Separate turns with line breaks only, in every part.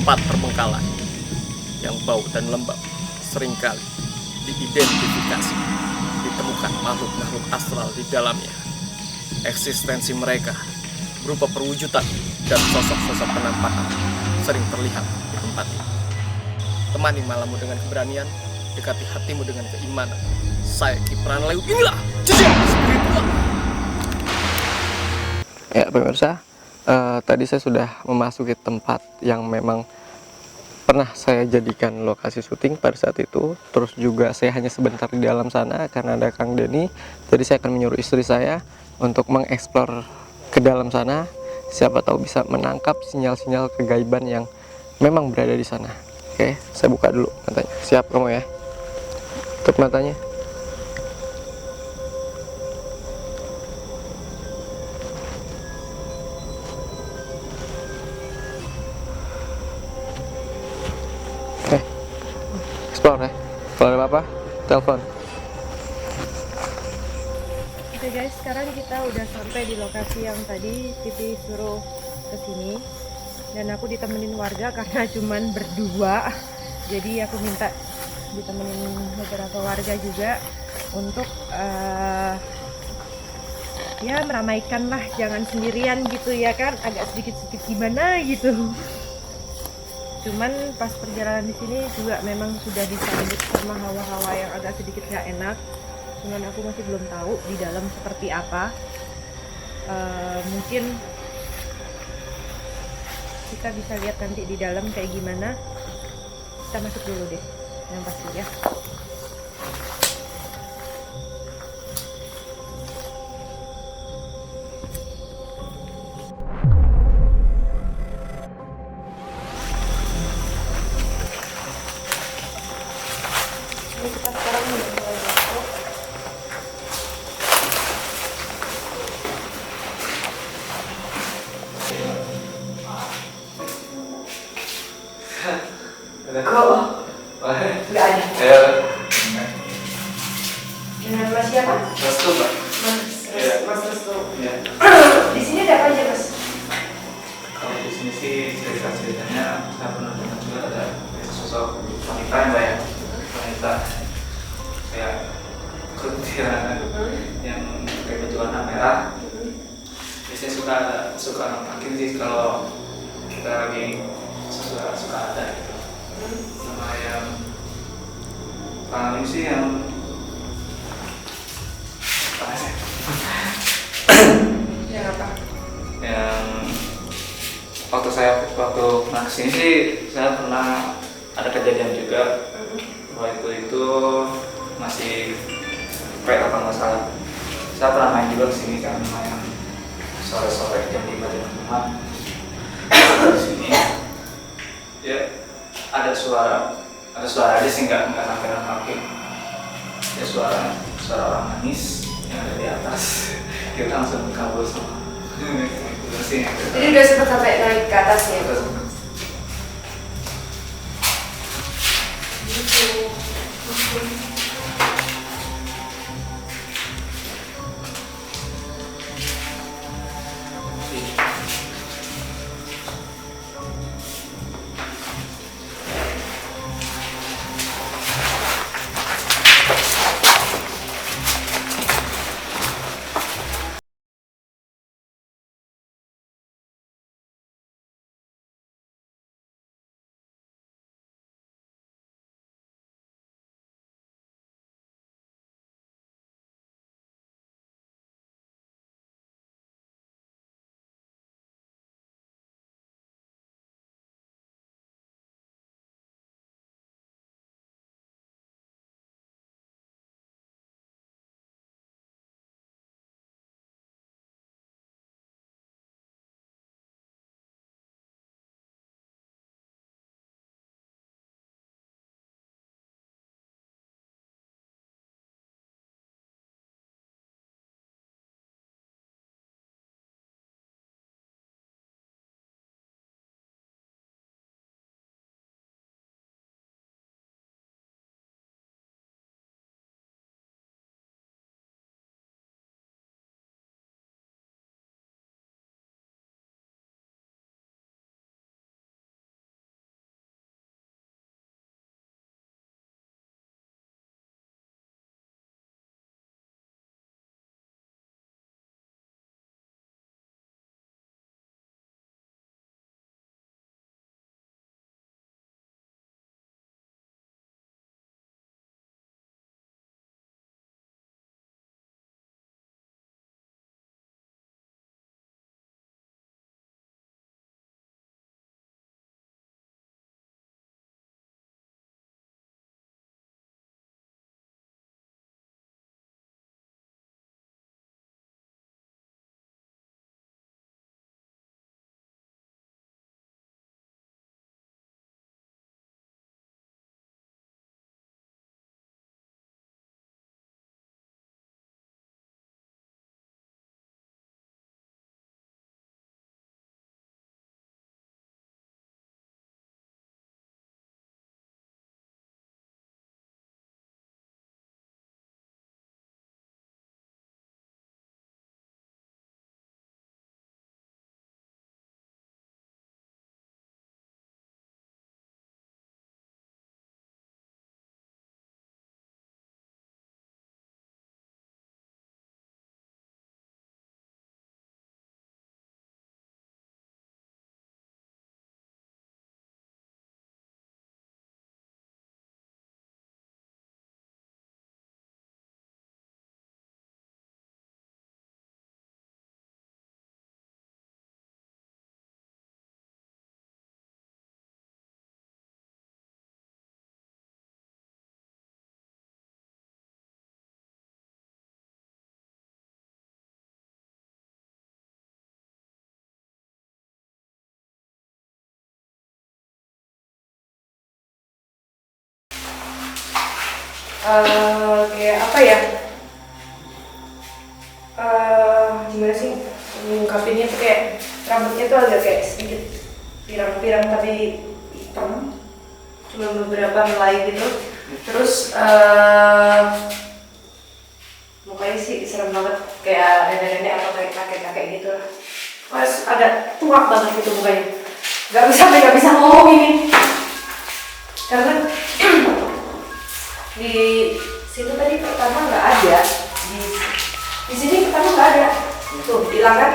tempat terbengkalai yang bau dan lembab seringkali diidentifikasi ditemukan makhluk-makhluk astral di dalamnya. Eksistensi mereka berupa perwujudan dan sosok-sosok penampakan sering terlihat di tempat ini. Temani malammu dengan keberanian, dekati hatimu dengan keimanan. Saya Kipran Lew, inilah jejak spiritual. Ya pemirsa, tadi saya sudah memasuki tempat yang memang pernah saya jadikan lokasi syuting pada saat itu. Terus juga saya hanya sebentar di dalam sana karena ada Kang Denny. Jadi saya akan menyuruh istri saya untuk mengeksplor ke dalam sana. Siapa tahu bisa menangkap sinyal-sinyal kegaiban yang memang berada di sana. Oke, saya buka dulu matanya. Siap kamu ya? Tutup matanya. Oke, explore ya. Kalau ada apa-apa, telepon.
Oke guys, sekarang kita udah sampai di lokasi yang tadi Titi suruh kesini, dan aku ditemenin warga karena cuman berdua. Jadi aku minta ditemenin beberapa warga juga untuk ya meramaikan lah, jangan sendirian gitu ya kan, agak sedikit-sedikit gimana gitu. Cuman pas perjalanan di sini juga memang sudah disambut sama hawa-hawa yang agak sedikit gak enak. Cuman aku masih belum tahu di dalam seperti apa. Mungkin kita bisa lihat nanti di dalam kayak gimana. Kita masuk dulu deh, yang pasti ya. Ini kita sekarang udah mulai masuk. Kok nggak ada? Dengan Mas siapa?
Restu, Pak.
Mas Restu.
Ya.
Di sini ada apa aja Mas?
Kalau di sini sih cerita-ceritanya saya pernah dengar juga ada sosok wanita yang banyak wanita kayak kuntilanak yang pakai baju warna merah. Biasanya suka nampakin sih kalau kita lagi suka ada gitu. Sama yang paling sih yang apa sih?
Yang apa?
Yang waktu pernah kesini sih saya pernah ada kejadian juga. Waktu itu masih kayak apa nggak salah, saya pernah main juga kesini kan, main sore-sore jam 5 jam 6 di sini ya. Ada suara aja sih, nggak sampai nampakin ya, suara orang nangis yang ada di atas. Kita langsung kabur sama itu sih.
Jadi udah sempat sampai naik ke atas ya?
Kita sempat
kayak apa ya, gimana sih mengungkapinnya tuh, kayak rambutnya tuh agak kayak sedikit pirang-pirang tapi hitam, cuma beberapa helai gitu. Terus mukanya sih serem banget, kayak nenek-nenek atau kayak kakek-kakek gitu lah. Mas agak tua banget gitu mukanya, nggak bisa ngomong ini, karena di situ tadi pertama nggak ada, di sini pertama nggak ada, tuh hilang kan.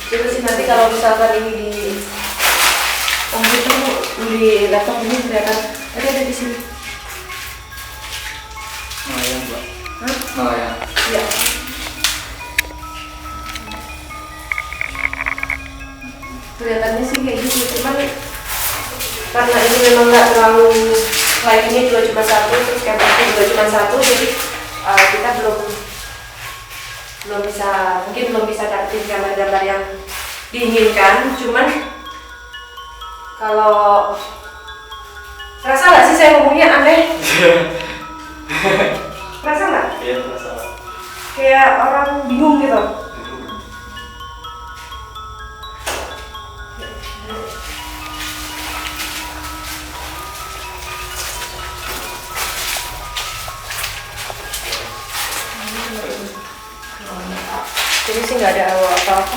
Coba sih nanti kalau misalkan ini di komputer, di laptop ini kelihatan ada di sini.
Nelayan Mbak.
Hah?
Nelayan.
Iya. Kelihatannya sih kayak gitu, cuman karena ini memang nggak terlalu, light-nya juga cuma satu, terus camera juga cuma satu, jadi kita belum bisa dapetin gambar-gambar yang diinginkan. Cuman kalau rasa nggak sih saya ngomongnya aneh? Rasa nggak?
Iya, masalah.
Kayak orang bingung gitu. Jadi sih nggak ada apa-apa.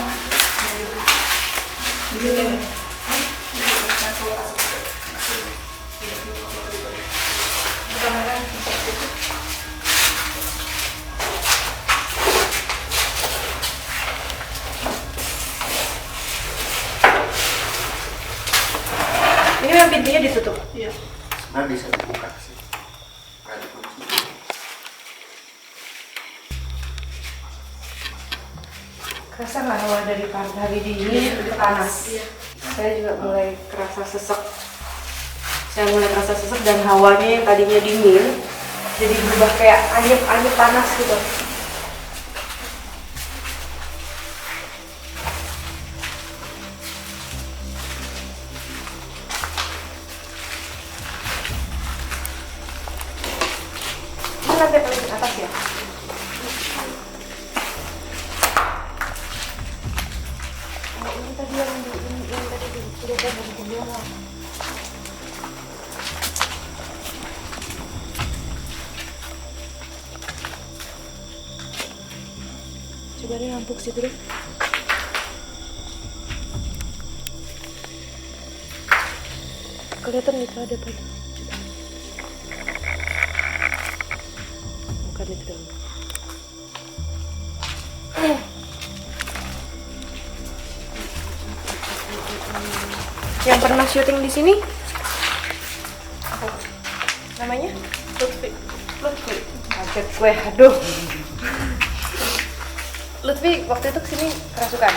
Ini memang pintunya ditutup.
Iya. Sebenarnya bisa dibuka sih. Nggak dikunci.
Kerasa nggak hawa dari hari dingin udah panas?
Iya.
Saya juga mulai kerasa sesek. Dan hawanya yang tadinya dingin jadi berubah kayak anyep panas gitu. Ini lantai paling atas ya? Oh, ini tadi yang tadi udah di bawah. Coba deh lampu ke situ deh. Kelihatan itu ada tadi. Bukan itu dong. Yang pernah syuting di sini? Apa? Namanya? Lutfi. Kaget gue, aduh. Lutfi waktu itu kesini kerasukan?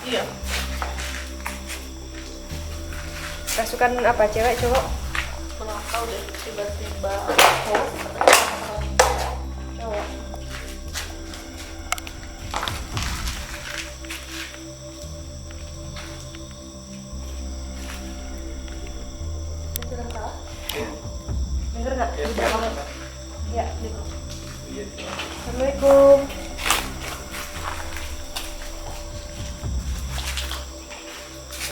Iya.
Kerasukan apa? Cewek, cowok?
Pernah tahu deh tiba-tiba
Cowok. Dengar nggak?
Iya,
Tidak banget. Ya, gitu.
Iya.
Assalamualaikum.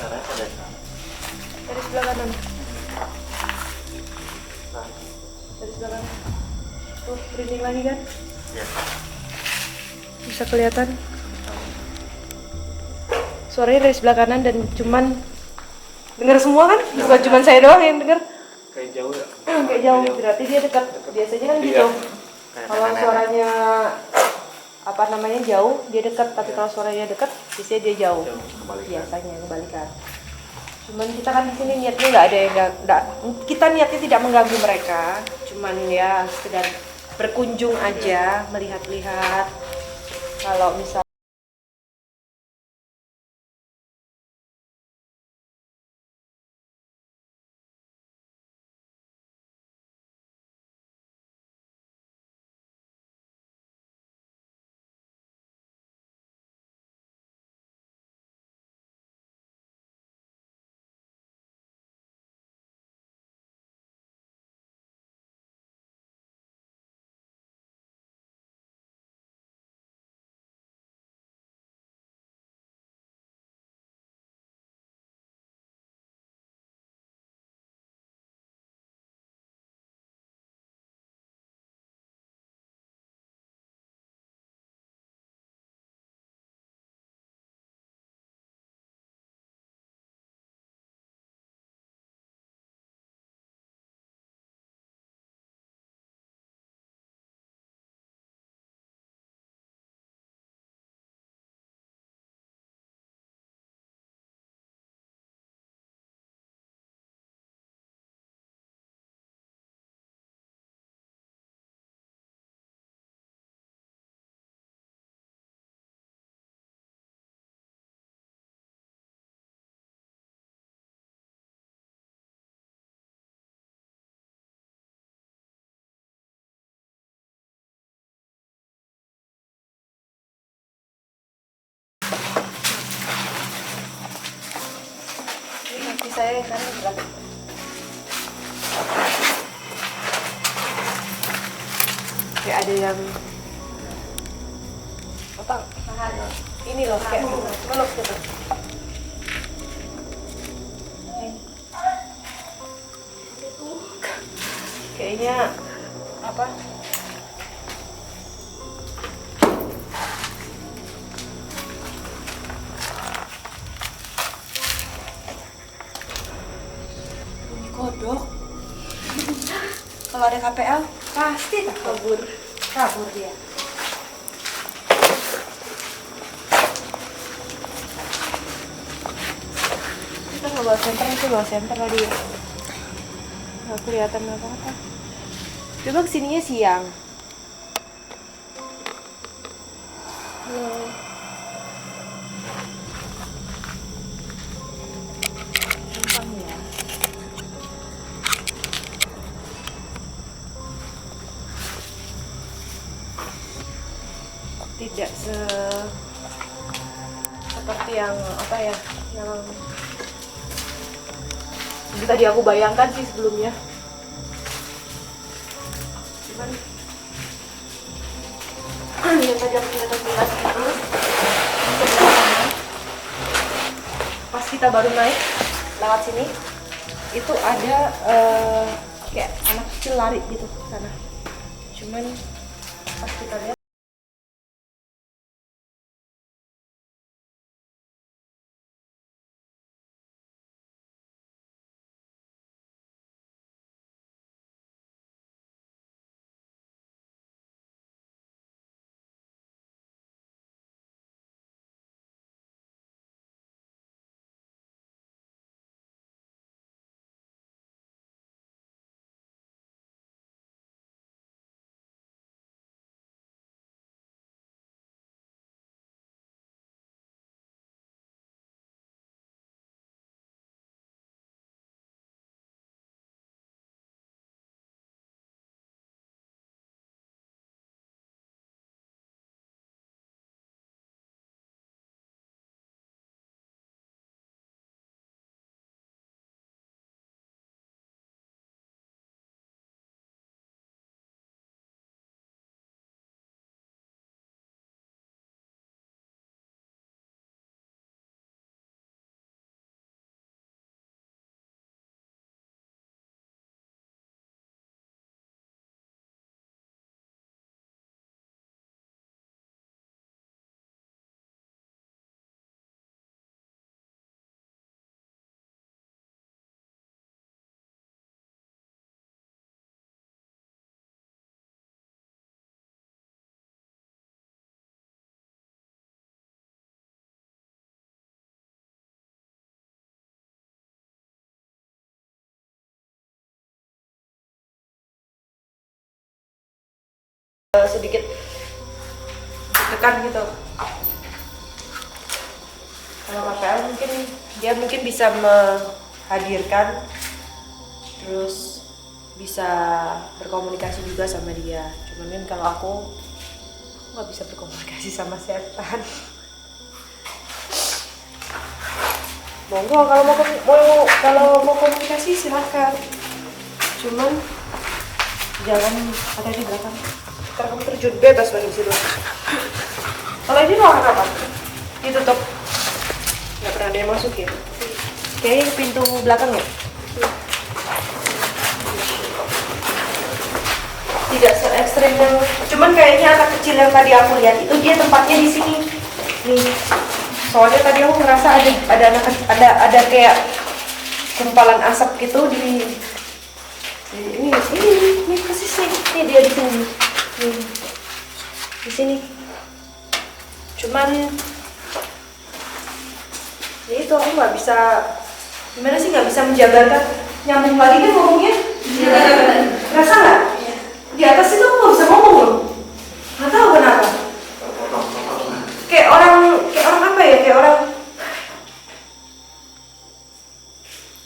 cara pada sana.
Dari sebelah kanan. Dari sebelah kanan. Tuh, merinding lagi kan?
Ya.
Bisa kelihatan. Suaranya dari sebelah kanan dan cuman dengar semua kan? Bukan cuman saya doang yang dengar.
Kayak jauh ya.
Kayak jauh, berarti dia dekat. Biasanya kan gitu.
Kayak
Kalau
nenek-nenek.
suaranya apa namanya jauh, dia dekat. Tapi kalau suaranya dekat, biasanya dia jauh.
Kembalikan.
Biasanya kebalikan. Cuman kita kan di sini niatnya nggak ada yang kita niatnya tidak mengganggu mereka. Cuman ya sekedar berkunjung aja, melihat-lihat. Kalau misal saya yang kanan berat. Kayak ada yang apa? Ini loh kayak meluk gitu. Kayaknya apa? Bunyi kodok. Kalau ada KPL pasti tak kabur dia. Kita nggak bawa senter, itu bawa senter tadi ya. Nggak kelihatan apa-apa. Coba kesininya siang. Halo. Gampang ya. Tidak seperti yang apa ya, yang tadi aku bayangkan sih sebelumnya. Cuman yang tadi aku lihat jelas itu pas kita baru naik lewat sini itu ada kayak anak kecil lari gitu ke sana. Cuman pas kita lihat sedikit tekan gitu. Kalau KPL mungkin dia bisa menghadirkan, terus bisa berkomunikasi juga sama dia. Cuman kan kalau aku nggak bisa berkomunikasi sama setan. Monggo kalau mau komunikasi silahkan. Cuman jangan ada di belakang. Ntar kamu terjun bebas lagi di situ. Kalau ini ruangan apa? Ditutup. Nggak pernah ada yang masuk ya? Kayaknya pintu belakang ya? Tidak se-ekstrim yang... Cuman kayaknya anak kecil yang tadi aku lihat itu dia tempatnya di sini. Nih. Soalnya tadi aku ngerasa ada kayak gumpalan asap gitu di ini persis nih dia di sini. Di sini. Cuman ya itu aku nggak bisa, gimana sih, nggak bisa menjabarkan. Nyambung lagi kan ngomongnya. Rasa nggak? Di atas itu aku nggak bisa ngomong loh. Nggak tahu kenapa. Kayak orang apa ya? Kayak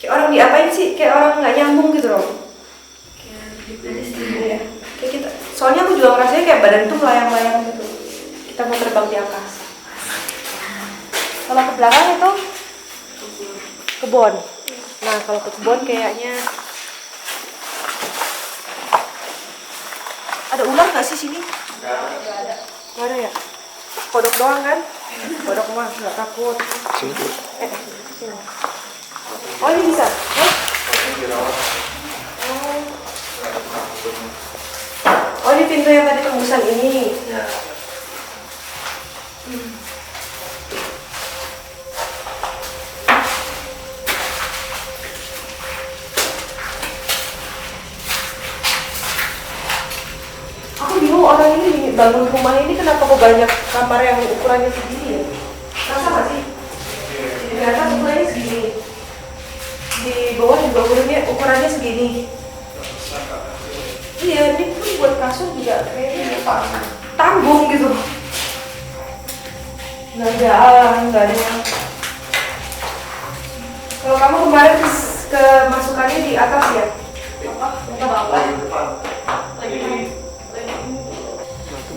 orang diapain sih? Kayak orang nggak nyambung gitu loh. Iya. Kayak kita. Soalnya aku juga ngerasanya kayak badan tuh melayang-layang gitu. Kita mau terbang di angkasa. Kalau ke belakang itu kebun. Nah kalau ke kebun kayaknya ada ular nggak sih sini? Nggak ada ya? Kodok doang kan? Kodok mah nggak takut.
Sini dulu.
Sini. Oh ini bisa? Oh ini pintu yang tadi tembusan ini.
Ya.
Aku bingung orang ini bangun rumah ini kenapa kok banyak kamar yang ukurannya segini ya? Rasa nggak sih? Di atas ukurannya segini. Di bawah juga ukurannya segini. Iya, ini pun buat kasur juga kayaknya tanggung gitu. Nggak ada yang. Kalau kamu kemarin kemasukannya di atas ya? Apa? Ke bawah.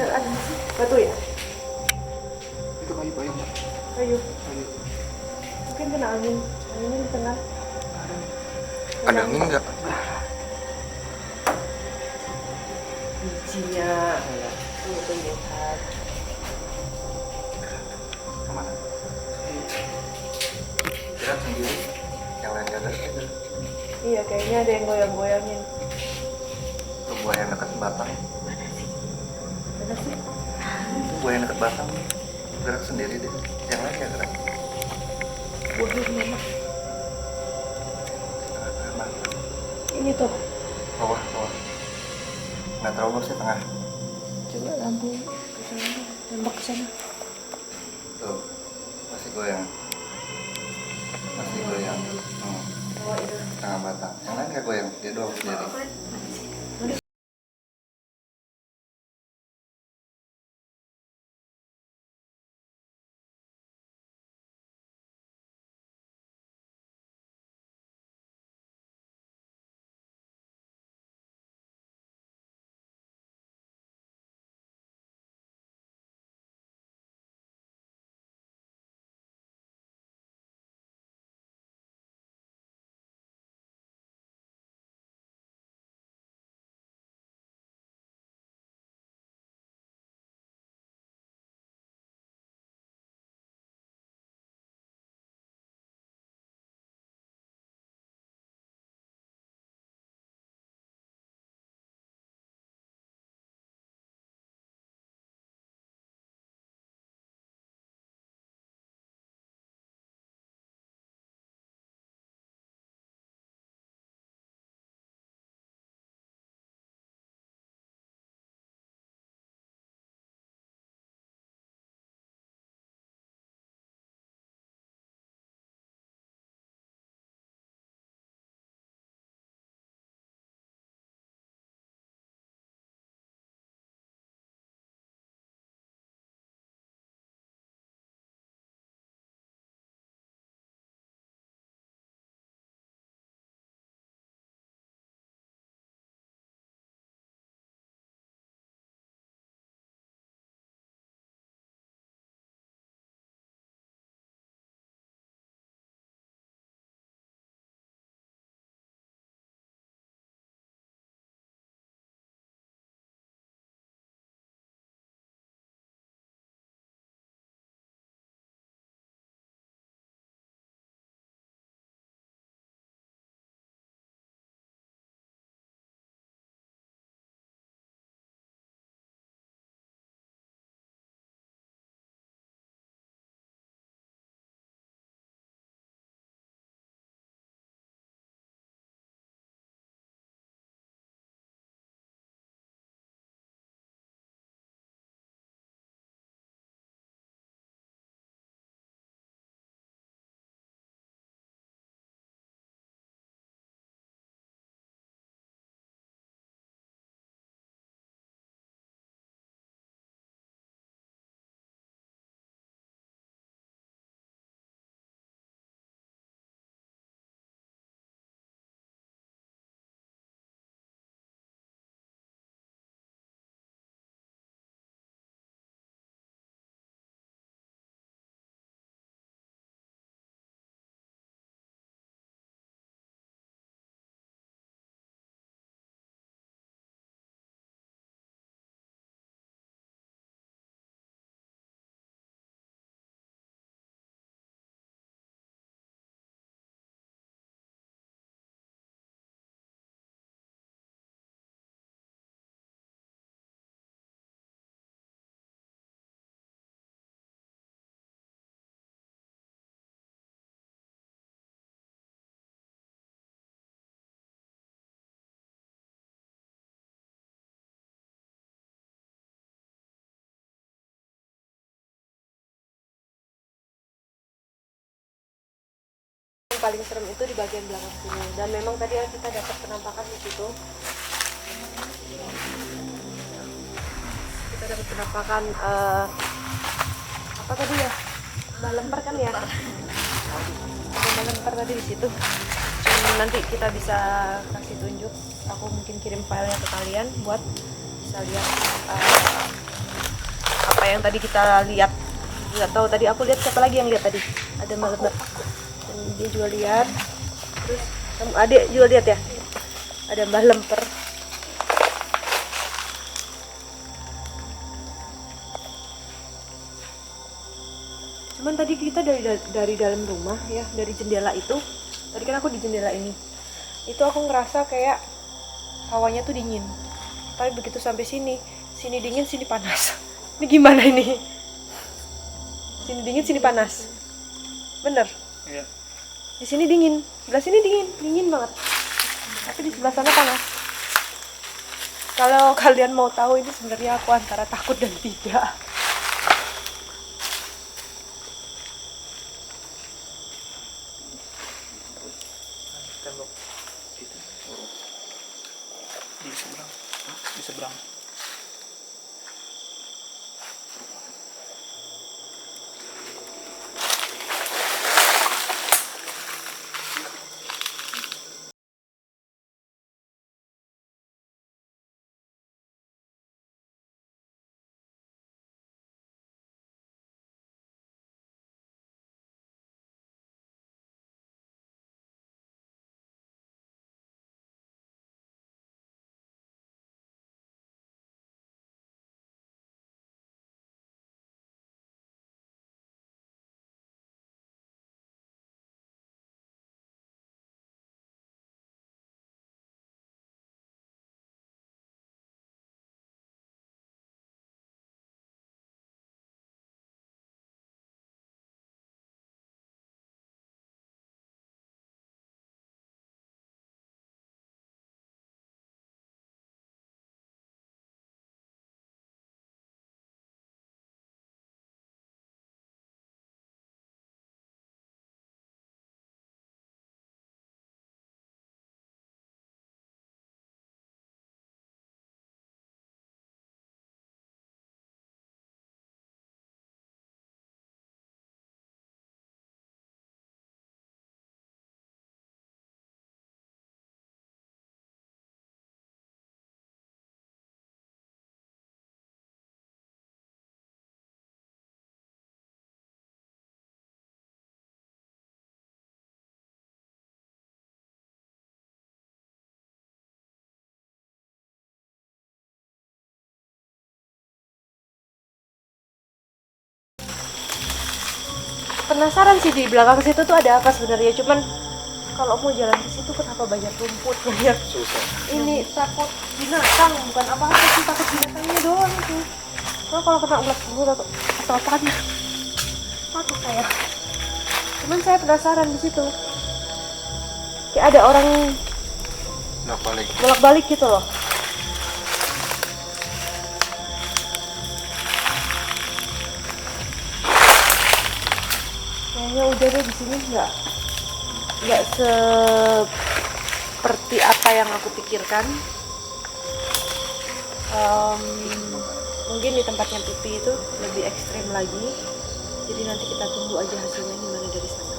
Ada sih batu ya?
Itu kayu.
Kayu. Mungkin kena angin. Anginnya di tengah.
Ada angin nggak?
Bijinya. Tuh lihat.
Kemana? Gerak sendiri. Yang lain nggak ada.
Iya, kayaknya ada yang goyang-goyangin.
Itu buah yang dekat batang.
Mana sih?
Itu buah yang dekat batang. Gerak sendiri deh. Yang lain nggak gerak.
Buahnya di mana?
Tengah-tengah batang.
Ini tuh.
Bawah. Nggak terlalu luas ya tengah.
Coba lampu ke sana, tembak ke sana.
Tuh. Masih goyang.
Oh itu.
Tengah batang. Yang lain nggak goyang. Dia doang sendiri.
paling serem itu di bagian belakang sini. Dan memang tadi kita dapat penampakan di situ. Kita dapat penampakan apa tadi ya? Mbah Lemper kan ya? Ada Mbah Lemper tadi di situ. Nanti kita bisa kasih tunjuk. Aku mungkin kirim filenya ke kalian buat bisa lihat apa yang tadi kita lihat. Nggak tahu tadi aku lihat siapa lagi yang lihat tadi. Ada Mbah Lemper. Dan dia juga lihat. Terus adik juga lihat ya. Ada Mbah Lemper. Cuman tadi kita dari dalam rumah ya, dari jendela itu. Tadi kan aku di jendela ini. Itu aku ngerasa kayak hawanya tuh dingin. Tapi begitu sampai sini dingin, sini panas. Ini gimana ini? Sini dingin, sini panas. Bener?
Iya.
Di sini dingin, sebelah sini dingin banget. Tapi di sebelah sana panas. Kalau kalian mau tahu, ini sebenarnya aku antara takut dan tidak.
Tembok itu di seberang. Di seberang.
Penasaran sih di belakang situ tuh ada apa sebenarnya, cuman kalau mau jalan ke situ kenapa banyak rumput, banyak
Susah.
ini, takut binatang, bukan apa-apa sih, takut binatangnya doang itu. Kalau kena ulat bulu atau apaan, takut saya. Cuman saya penasaran di situ, kayak ada orang
Balik.
bolak-balik gitu loh. Kayaknya udah deh di sini nggak seperti apa yang aku pikirkan. Mungkin di tempatnya Pipi itu lebih ekstrim lagi. Jadi nanti kita tunggu aja hasilnya gimana dari sana.